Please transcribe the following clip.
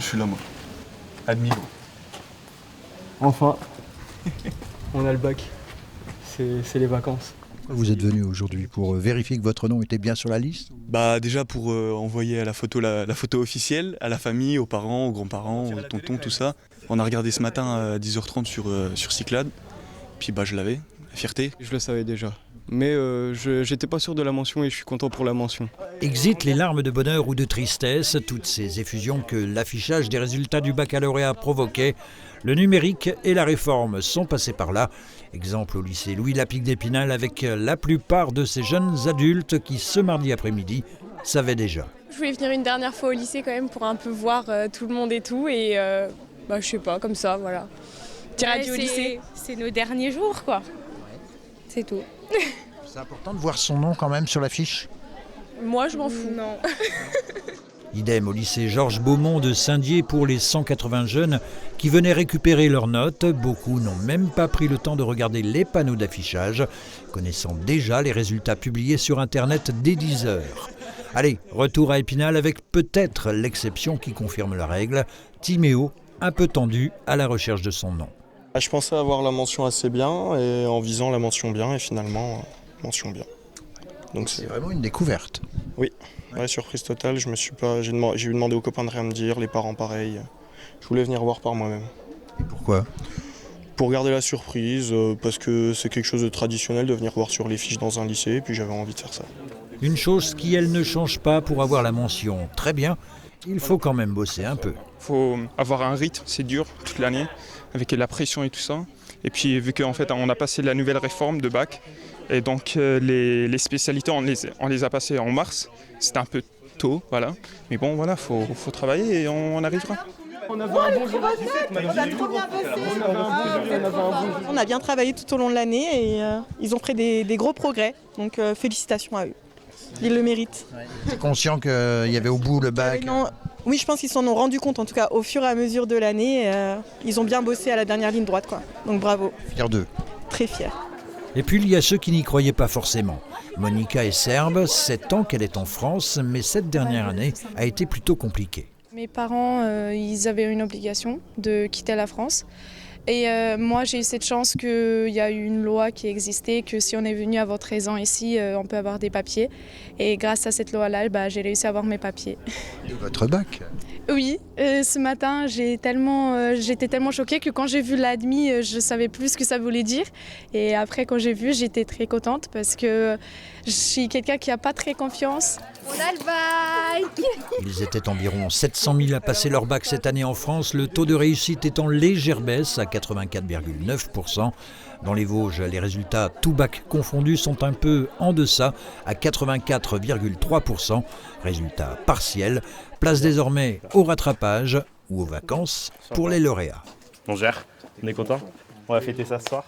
suis là, moi. Admis. Enfin, on a le bac. C'est les vacances. Vous êtes venu aujourd'hui pour vérifier que votre nom était bien sur la liste? Bah déjà pour envoyer à la photo officielle, à la famille, aux parents, aux grands-parents, aux tontons, tout ça. On a regardé ce matin à 10h30 sur Cyclades. Puis bah je l'avais, la fierté. Je le savais déjà. Mais j'étais pas sûr de la mention et je suis content pour la mention. Exit les larmes de bonheur ou de tristesse, toutes ces effusions que l'affichage des résultats du baccalauréat provoquait. Le numérique et la réforme sont passés par là. Exemple au lycée Louis Lapique d'Épinal avec la plupart de ces jeunes adultes qui, ce mardi après-midi, savaient déjà. Je voulais venir une dernière fois au lycée quand même pour un peu voir tout le monde et tout. Et je sais pas, comme ça, voilà. Petit radio au lycée. C'est nos derniers jours, quoi. C'est tout. C'est important de voir son nom quand même sur l'affiche? Moi, je m'en fous. Non. Idem au lycée Georges Beaumont de Saint-Dié pour les 180 jeunes qui venaient récupérer leurs notes. Beaucoup n'ont même pas pris le temps de regarder les panneaux d'affichage, connaissant déjà les résultats publiés sur Internet dès 10 heures. Allez, retour à Épinal avec peut-être l'exception qui confirme la règle, Timéo, un peu tendu à la recherche de son nom. Je pensais avoir la mention assez bien et en visant la mention bien et finalement mention bien. Donc c'est vraiment une découverte. Oui, ouais, surprise totale. J'ai demandé aux copains de rien me dire, les parents pareil. Je voulais venir voir par moi-même. Et pourquoi? Pour garder la surprise, parce que c'est quelque chose de traditionnel de venir voir sur les fiches dans un lycée et puis j'avais envie de faire ça. Une chose qui, elle, ne change pas pour avoir la mention. Très bien, il faut quand même bosser un peu. Il faut avoir un rythme, c'est dur toute l'année, avec la pression et tout ça. Et puis vu qu'en fait on a passé la nouvelle réforme de bac, et donc les spécialités on les a passées en mars, c'était un peu tôt, voilà. Mais bon voilà, faut travailler et on arrivera. On a bien travaillé tout au long de l'année et ils ont fait des gros progrès, donc félicitations à eux. Ils le méritent. Tu es conscient qu'il y avait au bout le bac? Oui, je pense qu'ils s'en ont rendu compte, en tout cas au fur et à mesure de l'année. Ils ont bien bossé à la dernière ligne droite, quoi. Donc bravo. Fier d'eux. Très fier. Et puis il y a ceux qui n'y croyaient pas forcément. Monica est serbe, 7 ans qu'elle est en France, mais cette dernière année a été plutôt compliquée. Mes parents, ils avaient une obligation de quitter la France. Et moi, j'ai eu cette chance qu'il y a eu une loi qui existait, que si on est venu à votre raison ici, on peut avoir des papiers. Et grâce à cette loi-là, j'ai réussi à avoir mes papiers. De votre bac? Oui, ce matin, j'étais tellement choquée que quand j'ai vu l'admis, je ne savais plus ce que ça voulait dire. Et après, quand j'ai vu, j'étais très contente parce que je suis quelqu'un qui n'a pas très confiance. On a le bac. Ils étaient environ 700 000 à passer leur bac cette année en France, le taux de réussite est en légère baisse à 84,9%. Dans les Vosges, les résultats tout bac confondus sont un peu en deçà à 84,3%. Résultats partiels, place désormais au rattrapage ou aux vacances pour les lauréats. On gère, on est content, on va fêter ça ce soir.